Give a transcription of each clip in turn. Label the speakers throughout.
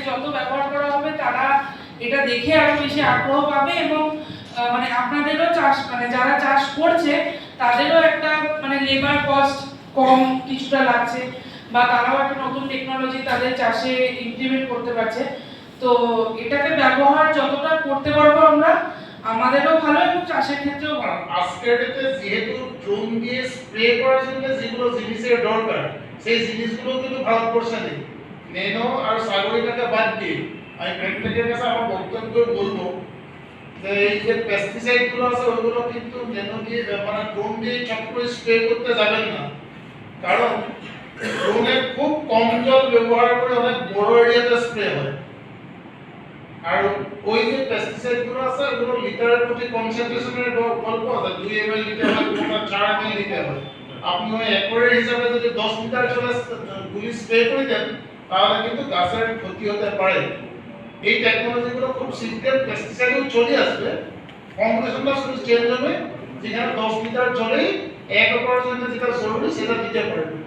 Speaker 1: যত ব্যবহার করা হবে তারা এটা দেখে আরো বেশি আগ্রহ পাবে এবং মানে আপনাদেরও চাষ মানে যারা চাষ করছে তাদেরও একটা মানে লেবার কস্ট কম কিছুটা লাগছে বা তারাও একটা নতুন টেকনোলজি তাদের চাষে ইমপ্লিমেন্ট করতে পারছে। তো এটাকে ব্যবহার যতটা করতে পারবো আমরা আমাদেরও ভালো এবং চাষের ক্ষেত্রেও ভালো।
Speaker 2: আজকের ডেটে যেহেতু ড্রোন দিয়ে স্প্রে করার জন্য যেগুলো জিনিসের দরকার সেই জিনিসগুলো কিন্তু ভারতবর্ষে নেই। নেনো আর সাগরিকাকে বাদ দিয়ে আমি প্রত্যেকের কাছে আমার বক্তব্য বলবো যে এই যে পেস্টিসাইড গুলো আছে ওইগুলো কিন্তু নেনো দিয়ে মানে ড্রোন দিয়ে চক্র স্প্রে করতে যাবেন না, কারণ ড্রোনে খুব কম জল ব্যবহার করে অনেক বড় এরিয়াতে স্প্রে হয়। আর ওই যে পেস্টিসাইড গুলো আছে ওগুলো লিটারের প্রতি কনসেন্ট্রেশনের গল্প আছে, 2 ml নিতে হয়, 4 ml নিতে হয়। আপনি ওই একরের হিসাবে যদি 10 লিটার জলে গুলি স্প্রে করে দেন তাহলে কিন্তু গাছের ক্ষতি হতে পারে। এই টেকনোলজিগুলো খুব শীঘ্রই পেস্টিসাইডও চলে আসবে, ফর্মুলেশনটা শুধু চেঞ্জ হবে, যেখানে 10 লিটার জলেই 1 একরের জন্য যেটা জরুরি সেটা দিতে পারবে।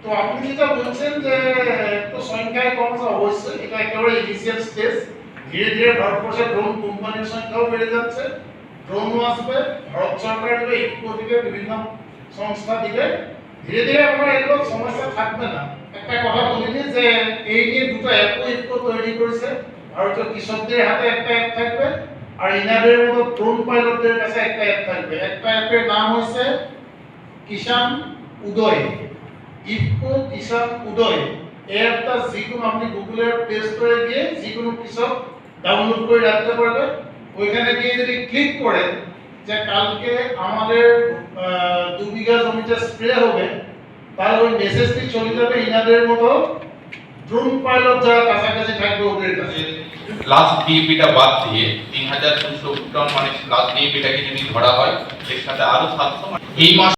Speaker 2: তো আপনি যেটা বলছেন যে তো সংখ্যায় কম আছে, অবশ্যই এটা একেবারে ইনিশিয়াল স্টেজ। ধীরে ধীরে ভারতবর্ষে ড্রোন কোম্পানির সংখ্যাও বেড়ে যাচ্ছে, ড্রোনও আসবে, ভারত সরকার দিবে, ইফকো দিবে, বিভিন্ন সংস্থা দিবে। ধীরে ধীরে আপনার এগুলো সমস্যা থাকবে না। একটা কথা বলিনি যে এই নিয়ে দুটো অ্যাপও ইফকো তৈরি করেছে, ভারতীয় কৃষকদের হাতে একটা অ্যাপ থাকবে আর ইনাদের মতো ড্রোন পাইলটদের কাছে একটা অ্যাপ থাকবে। একটা অ্যাপের নাম হচ্ছে কিষান উদয়, ইফকো কিষান উদয়। এই অ্যাপটা যেকোনো আপনি গুগলের প্লে স্টোরে গিয়ে যেকোনো কৃষক ডাউনলোড করে রাখতে পারবে। ওইখানে গিয়ে যদি ক্লিক করে যে কালকে আমাদের 2 বিঘা জমিতে স্প্রে হবে, তাহলে ওই মেসেজটি চলে যাবে ইনাদের মতো ড্রোন পাইলট যারা কাছাকাছি থাকবে ওদের কাছে।
Speaker 3: লাস্ট ডিএপিটা বাদ দিয়ে 3200 টন মানে লাস্ট ডিএপিটাকে যদি ধরা হয় এর সাথে আরো 700 এই মাস